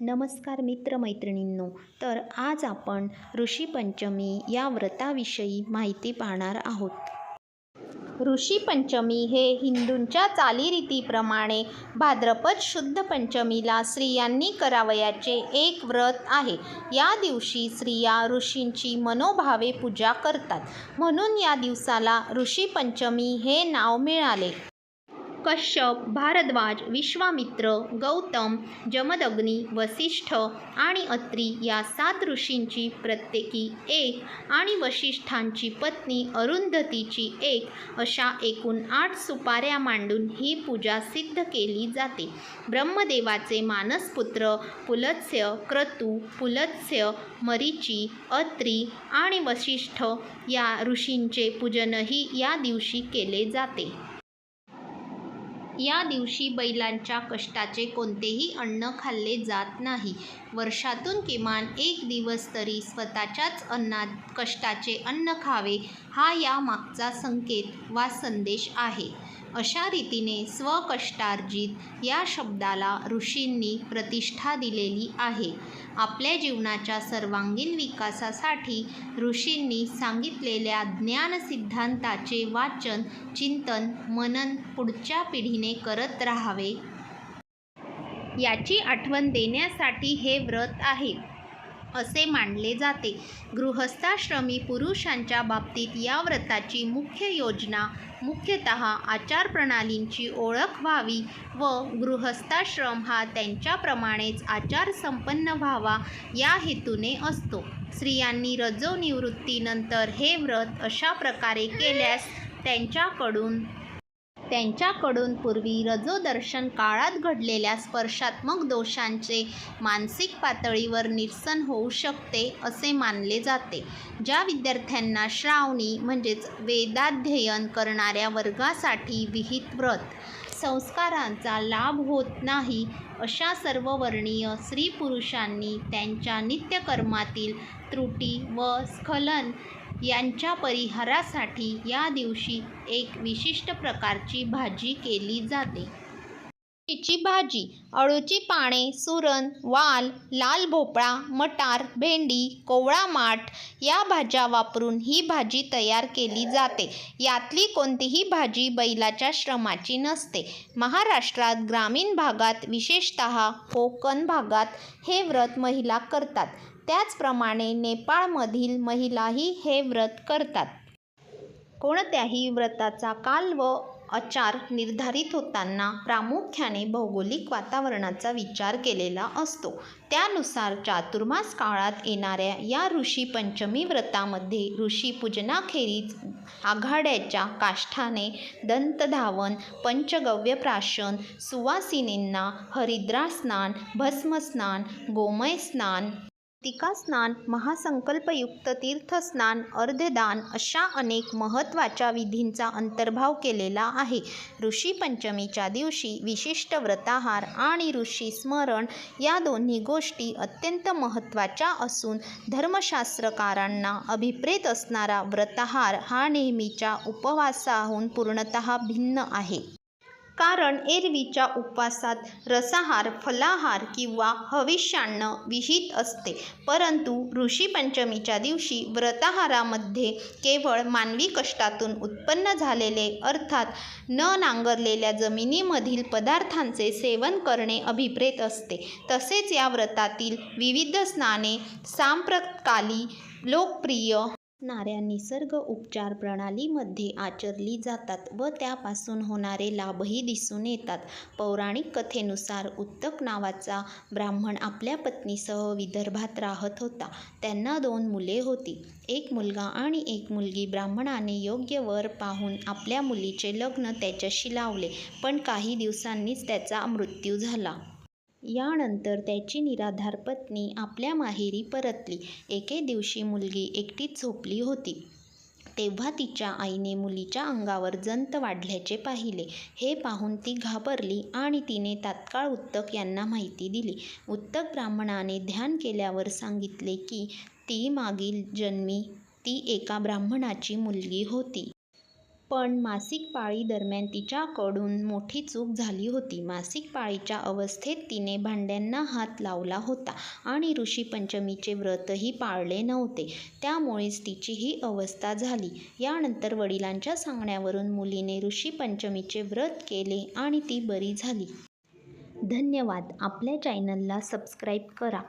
नमस्कार मित्रमैत्रिणींनो. तर आज आपण ऋषीपंचमी या व्रताविषयी माहिती पाहणार आहोत. ऋषीपंचमी हे हिंदूंच्या चालीरीतीप्रमाणे भाद्रपद शुद्ध पंचमीला स्त्रियांनी करावयाचे एक व्रत आहे. या दिवशी स्त्रिया ऋषींची मनोभावे पूजा करतात, म्हणून या दिवसाला ऋषीपंचमी हे नाव मिळाले. कश्यप, भारद्वाज, विश्वामित्र, गौतम, जमदग्नी, वसिष्ठ आणि अत्री या 7 ऋषींची प्रत्येकी एक आणि वसिष्ठांची पत्नी अरुंधतीची एक अशा एकूण 8 सुपाऱ्या मांडून ही पूजा सिद्ध केली जाते. ब्रह्मदेवाचे मानसपुत्र पुलत्स्य, क्रतू, पुलत्स्य, मरीची, अत्री आणि वसिष्ठ या ऋषींचे पूजनही या दिवशी केले जाते. या दिवशी बैलांच्या कष्टाचे कोणतेही अन्न खाल्ले जात नाही. वर्षातून किमान एक दिवस तरी स्वतःच्याच अन्नात कष्टाचे अन्न खावे हा या मागचा संकेत वा संदेश आहे. अशा रीतीने स्वकष्टार्जित या शब्दाला ऋषींनी प्रतिष्ठा दिलेली आहे. आपल्या जीवनाच्या सर्वांगीण विकासासाठी ऋषींनी सांगितलेल्या ज्ञान सिद्धांताचे वाचन, चिंतन, मनन पुढच्या पिढीने करत राहावे याची आठवण देण्यासाठी हे व्रत आहे असे मानले जाते. गृहस्थाश्रमी पुरुषांच्या बाबतीत या व्रताची मुख्य योजना मुख्यतः आचारप्रणालींची ओळख व्हावी व गृहस्थाश्रम हा त्यांच्याप्रमाणेच आचारसंपन्न व्हावा या हेतूने असतो. स्त्रियांनी रजोनिवृत्तीनंतर हे व्रत अशा प्रकारे केल्यास त्यांच्याकडून पूर्वी रजोदर्शन काळात घडलेल्या स्पर्शात्मक दोषांचे मानसिक पातळीवर निरसन होऊ शकते असे मानले जाते. ज्या विद्यार्थ्यांना श्रावणी म्हणजेच वेदाध्ययन करणाऱ्या वर्गासाठी विहित व्रत संस्कारांचा लाभ होत नाही अशा सर्व वर्णीय स्त्री पुरुषांनी त्यांच्या नित्यकर्मातील त्रुटी व स्खलन यांच्या परिहारासाठी या दिवशी एक विशिष्ट प्रकारची भाजी केली जाते. ची भाजी अळूची पाने, सुरण, वाल, लाल भोपळा, मटार, भेंडी, कोवळा माठ या भाज्या वापरून ही भाजी तयार केली जाते. यातली कोणतीही भाजी बैलाच्या श्रमाची नसते. महाराष्ट्रात ग्रामीण भागात विशेषतः कोकण भागात हे व्रत महिला करतात. त्याचप्रमाणे नेपाळमधील महिलाही हे व्रत करतात. कोणत्याही व्रताचा काल व आचार निर्धारित होताना प्रामुख्याने भौगोलिक वातावरणाचा विचार केलेला असतो. त्यानुसार चातुर्मास काळात येणाऱ्या या ऋषीपंचमी व्रतामध्ये ऋषीपूजनाखेरीज आघाड्याच्या काष्ठाने दंतधावन, पंचगव्य प्राशन, सुवासिनींना हरिद्रास्नान, भस्मस्नान, गोमय स्नान, मृत्तिका स्नान, महासंकल्पयुक्त तीर्थस्नान, अर्धदान अशा अनेक महत्त्वाच्या विधींचा अंतर्भाव केलेला आहे. ऋषीपंचमीच्या दिवशी विशिष्ट व्रताहार आणि ऋषी स्मरण या दोन्ही गोष्टी अत्यंत महत्त्वाच्या असून धर्मशास्त्रकारांना अभिप्रेत असणारा व्रताहार हा नेहमीच्या उपवासाहून पूर्णतः भिन्न आहे. कारण एरवीच्या उपवासात रसाहार, फलाहार किंवा हविष्यान्न विहित असते, परंतु ऋषीपंचमीच्या दिवशी व्रताहारामध्ये केवळ मानवी कष्टातून उत्पन्न झालेले अर्थात न नांगरलेल्या जमिनीमधील पदार्थांचे सेवन करणे अभिप्रेत असते. तसेच या व्रतातील विविध स्नाने सांप्रतकाली लोकप्रिय असणाऱ्या निसर्ग उपचार प्रणालीमध्ये आचरली जातात व त्यापासून होणारे लाभही दिसून येतात. पौराणिक कथेनुसार उत्तक नावाचा ब्राह्मण आपल्या पत्नीसह विदर्भात राहत होता. त्यांना 2 मुले होती, एक मुलगा आणि एक मुलगी. ब्राह्मणाने योग्य वर पाहून आपल्या मुलीचे लग्न त्याच्याशी लावले, पण काही दिवसांनीच त्याचा मृत्यू झाला. यानंतर त्याची निराधार पत्नी आपल्या माहेरी परतली. एके दिवशी मुलगी एकटीच झोपली होती. तेव्हा तिच्या आईने मुलीच्या अंगावर जंत वाढल्याचे पाहिले. हे पाहून ती घाबरली आणि तिने तात्काळ उत्तक यांना माहिती दिली. उत्तक ब्राह्मणाने ध्यान केल्यावर सांगितले की मागील जन्मी ती एका ब्राह्मणाची मुलगी होती. पण मासिक पाळी दरम्यान तिच्याकडून मोठी चूक झाली होती. मासिक पाळीच्या अवस्थेत तिने भांड्यांना हात लावला होता आणि ऋषीपंचमीचे व्रतही पाळले नव्हते. त्यामुळेच तिची ही अवस्था झाली. यानंतर वडिलांच्या सांगण्यावरून मुलीने ऋषीपंचमीचे व्रत केले आणि ती बरी झाली. धन्यवाद. आपल्या चॅनलला सबस्क्राईब करा.